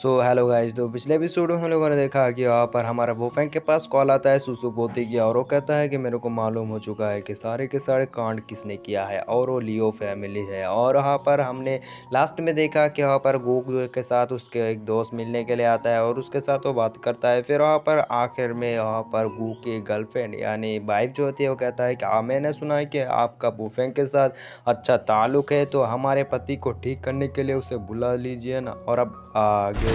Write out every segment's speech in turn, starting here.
Hello guys. तो पिछले episode में हम लोगों ने देखा कि यहाँ पर हमारा वोफेंग के पास कॉल आता है सुसु पोती की, और वो कहता है कि मेरे को मालूम हो चुका है कि सारे के सारे कांड किसने किया है, और वो लियो फैमिली है। और वहाँ पर हमने लास्ट में देखा कि वहाँ पर गूग के साथ उसके एक दोस्त मिलने के लिए आता है और उसके साथ वो बात करता है। फिर वहाँ पर आखिर में वहाँ पर गूग की गर्लफ्रेंड यानी वाइफ जो होती है वो कहता है कि मैंने सुना है कि आपका वोफेंग के साथ अच्छा ताल्लुक है, तो हमारे पति को ठीक करने के लिए उसे बुला लीजिए ना। और अब आगे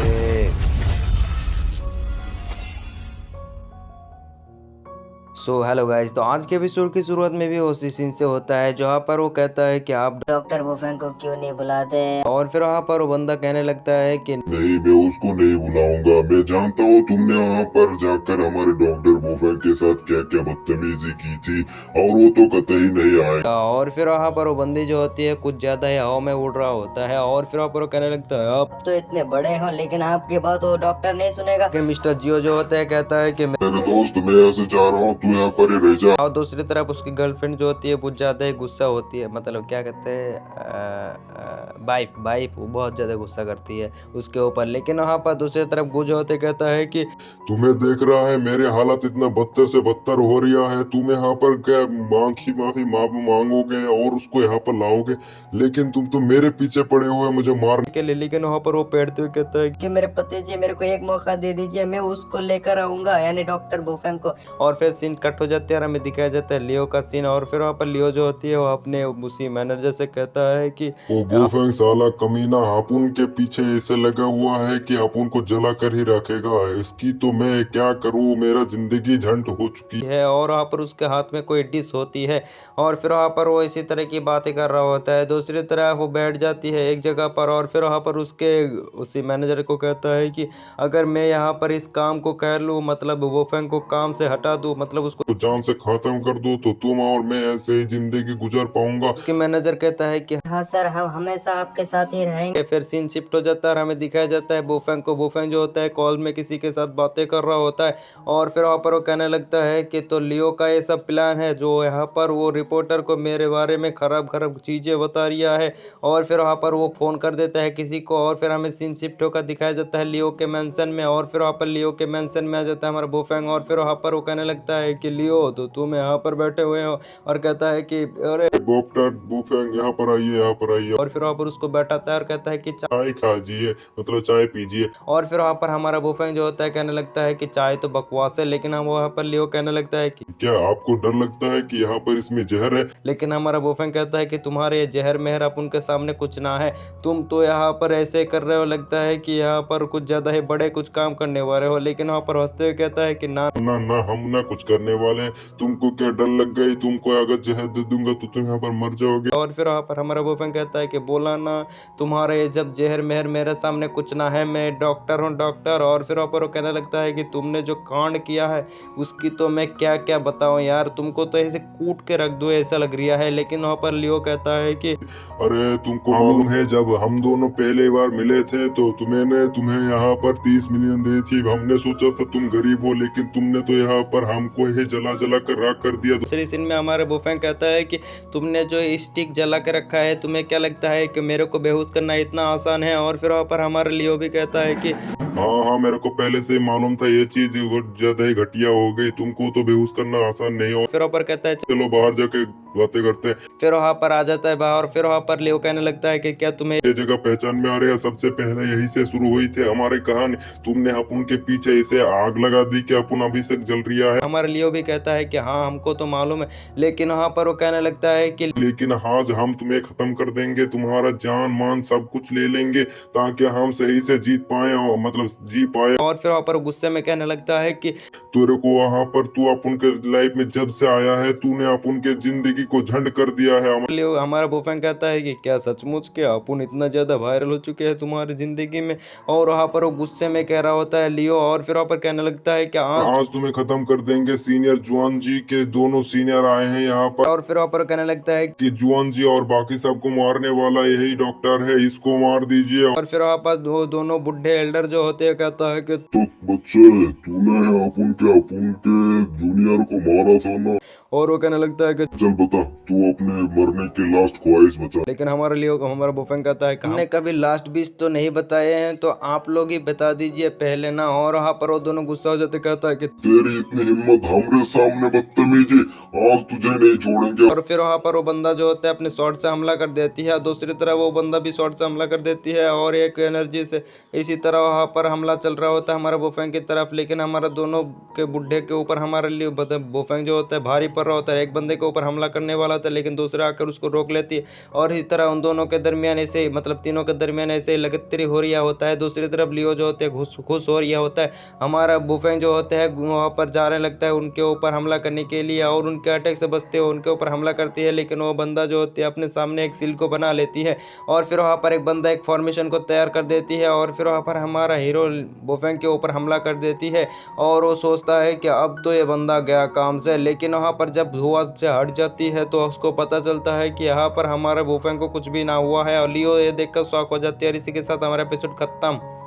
हेलो गाइस। तो आज के एपिसोड की शुरुआत में भी उसी सीन से होता है जहाँ पर वो कहता है कि आप डॉक्टर वुफेंग को क्यों नहीं बुलाते? और फिर वहाँ पर वो बंदा कहने लगता है कि नहीं, मैं उसको नहीं बुलाऊंगा। मैं जानता हूँ तुमने वहाँ पर जाकर हमारे डॉक्टर वुफेंग के साथ क्या क्या बदतमीजी की थी, और वो तो कतई नहीं आएगा। और फिर वहाँ पर वो बंदी जो होती है कुछ ज्यादा ही हवा में उड़ रहा होता है, और फिर वहाँ पर वो कहने लगता है आप तो इतने बड़े हो लेकिन आपकी बात वो डॉक्टर नहीं सुनेगा। लेकिन मिस्टर जियो जो होता है कहता है कि मेरे दोस्त, मैं ऐसे जा रहा हूँ, तू यहाँ पर ही रह जा। और दूसरी तरफ उसकी गर्लफ्रेंड जो होती है बहुत ज़्यादा ही गुस्सा होती है, मतलब क्या कहते हैं वाइफ वो बहुत ज़्यादा गुस्सा करती है उसके ऊपर। लेकिन वहाँ पर दूसरी तरफ गुज होते कहता है कि तुम्हें देख रहा है मेरे हालत इतना बदतर से बदतर हो रहा है, तुम यहाँ पर क्या माफी मांगोगे और उसको यहाँ पर लाओगे, लेकिन तुम तो मेरे पीछे पड़े हुए मुझे मारने के लिए। लेकिन वहाँ पर वो पेड़ते हुए कहता है कि मेरे पति जी मेरे को एक मौका दे दीजिए, मैं उसको लेकर आऊंगा यानी डॉक्टर वुफेंग को। और फिर सीन कट हो जाते हैं और हमें दिखाया जाता है लियो का सीन। और फिर वहाँ पर लियो जो होती है वो अपने उसी मैनेजर से कहता है कि वो वुफेंग साला कमीना हापुन के पीछे ऐसे लगा हुआ है कि हापुन को जला कर ही रखेगा। इसकी तो मैं क्या करूँ, मेरा जिंदगी झंड हो चुकी है। और वहाँ पर उसके हाथ में कोई डिश होती है, और फिर वहाँ पर वो इसी तरह की बातें कर रहा होता है। दूसरी तरफ वो बैठ जाती है एक जगह पर, और फिर वहाँ पर उसके उसी मैनेजर को कहता है कि अगर मैं यहाँ पर इस काम को कर लूँ, मतलब वोफेंग को काम से हटा दूँ, मतलब उसको तो जान से खत्म कर दो, तो तुम और मैं ऐसे ही जिंदगी गुजार पाऊंगा। उसके मैनेजर कहता है कि हाँ सर, हम हमेशा आपके साथ ही रहेंगे। फिर सीन शिफ्ट हो जाता है और हमें दिखाया जाता है बोफेंग को। बोफेंग जो होता है कॉल में किसी के साथ बातें कर रहा होता है, और फिर वहाँ पर वो कहने लगता है कि तो लियो का ये सब प्लान है जो यहाँ पर वो रिपोर्टर को मेरे बारे में खराब खराब चीज़ें बता रहा है। और फिर वहाँ पर वो फ़ोन कर देता है किसी को, और फिर हमें सीन शिफ्ट होकर दिखाया जाता है लियो के मेंशन में। और फिर वहाँ पर लियो के मेंशन में आ जाता है हमारा बोफेंग, और फिर वहाँ पर वो कहने लगता है कि लियो तो तुम यहाँ पर बैठे हुए हो, और कहता है कि अरे डॉक्टर वुफेंग यहाँ पर आइए, यहाँ पर आइए, और फिर वहाँ पर उसको बैठाता है और कहता है कि चाय खाइए, मतलब चाय पीजिए। और फिर वहाँ पर हमारा बुफेंग जो होता है कहने लगता है कि चाय तो बकवास है। लेकिन हम वहाँ पर लियो कहने लगता है कि क्या आपको डर लगता है कि यहाँ पर इसमें जहर है? लेकिन हमारा बुफेंग कहता है कि तुम्हारे ये जहर मेहर अपन के सामने कुछ ना है, तुम तो यहाँ पर ऐसे कर रहे हो, लगता है कि यहाँ पर कुछ ज्यादा ही बड़े कुछ काम करने वाले हो। लेकिन वहाँ पर हंसते हुए कहता है कि ना ना ना, हम ना कुछ करने वाले हैं। तुमको क्या डर लग गई? तुमको अगर जहर दे दूंगा तो तुम यहाँ पर मर जाओगे। और फिर वहाँ पर हमारा बुफेंग कहता है कि बोला ना तुम्हारे ये जब जहर मेहर मेरे सामने कुछ ना है, मैं डॉक्टर हूँ डॉक्टर। और फिर वहाँ पर वो कहने लगता है कि तुमने जो कांड किया है उसकी तो मैं क्या क्या बताऊँ यार, तुमको तो ऐसे कूट के रख दो ऐसा लग रहा है। लेकिन वहाँ पर लियो कहता है कि अरे तुमको मालूम है, जब हम दोनों पहले बार मिले थे तो मैंने तुम्हें यहाँ पर 30 मिलियन दी थी। हमने सोचा था तुम गरीब हो, लेकिन तुमने तो यहाँ पर हमको ही जला जला कर राख कर दिया। दूसरी सीन में हमारे बुफेंग कहता है कि तुमने जो स्टिक जला के रखा है, तुम्हें क्या लगता है कि मेरे को बेहोश करना इतना आसान है? और फिर वहाँ पर हमारा लियो भी कहता है कि हाँ हाँ, मेरे को पहले से मालूम था ये चीज ज्यादा ही घटिया हो गई, तुमको तो बेहोश करना आसान नहीं हो। फिर वहाँ पर कहता है चलो बाहर जाके बातें करते हैं। फिर वहाँ पर आ जाता है बाहर, और फिर वहाँ पर लियो कहने लगता है कि क्या तुम्हें ये जगह पहचान में आ रही है? सबसे पहले यही से शुरू हुई थी हमारी कहानी। तुमने अपन के पीछे इसे आग लगा दी कि अपन अभी तक जल रहा है। हमारा लियो भी कहता है कि हाँ हमको तो मालूम है। लेकिन वहाँ पर वो कहने लगता है कि लेकिन आज हम तुम्हें खत्म कर देंगे, तुम्हारा जान मान सब कुछ ले लेंगे, ताकि हम सही से जीत पाए, और मतलब जी पाए। और फिर वहाँ पर गुस्से में कहने लगता है कि तेरे को वहाँ पर तू अपन के लाइफ में जब से आया है, तूने अपन के जिंदगी को झंड कर दिया है। लियो हमारा बुफेंग कहता है कि क्या सचमुच के अपन इतना ज्यादा वायरल हो चुके हैं तुम्हारी जिंदगी में? और वहाँ पर वो गुस्से में कह रहा होता है लियो, और फिर वहाँ पर कहने लगता है कि आज तुम्हें खत्म कर देंगे। सीनियर जुआन जी के दोनों सीनियर आए हैं यहाँ पर, और फिर वहाँ पर कहने लगता है कि जुआन जी और बाकी सबको मारने वाला यही डॉक्टर है, इसको मार दीजिए। और फिर वहाँ पर दोनों बुढ़े एल्डर जो होते हैं कहता है कि तो बच्चे, तूने अपन के जूनियर को मारा था ना? और वो कहने लगता है कि चल बता चाहता तू अपने मरने की लास्ट ख्वाहिश बता। लेकिन हमारा लियो हमारा बोफेंग कहता है हमने कभी लास्ट विश तो नहीं बताए हैं, तो आप लोग ही बता दीजिए पहले ना। और वहाँ पर वो दोनों गुस्सा हो जाते, कहता है कि तेरी इतनी हिम्मत हमरे सामने बदतमीजी, आज तुझे नहीं छोड़ेंगे। और फिर वहाँ पर वो बंदा जो होता है अपने शॉट से हमला कर देती है, दूसरी तरफ वो बंदा भी शॉट से हमला कर देती है और एक एनर्जी से इसी तरह वहाँ पर हमला चल रहा होता है हमारा बोफेंग की तरफ। लेकिन हमारा दोनों के बुढ़े के ऊपर हमारे लिए बोफेंग जो होता है भारी पड़ रहा होता है। एक बंदे के ऊपर हमला करने वाला था लेकिन दूसरा आकर उसको रोक लेती है और इसी तरह उन दोनों के दरमियान ऐसे मतलब तीनों के दरमियान ऐसे लगतरी हो रहा होता है। दूसरी तरफ लियो जो होते हैं खुश हो रहा होता है। हमारा बोफेंग जो होते हैं वहाँ पर जाने लगता है उनके ऊपर हमला करने के लिए और उनके अटैक से बचते हुए उनके ऊपर हमला करती है। लेकिन वो बंदा जो होती है अपने सामने एक सील को बना लेती है और फिर वहाँ पर एक बंदा एक फॉर्मेशन को तैयार कर देती है और फिर वहाँ पर हमारा हीरो बोफेंग के ऊपर हमला कर देती है और वो सोचता है कि अब तो ये बंदा गया काम से। लेकिन वहाँ पर जब धुआं से हट जाती है तो उसको पता चलता है कि यहाँ पर हमारे बोफेंग को कुछ भी ना हुआ है और लियो ये देखकर शॉक हो जाती है। और इसी के साथ हमारा एपिसोड खत्म।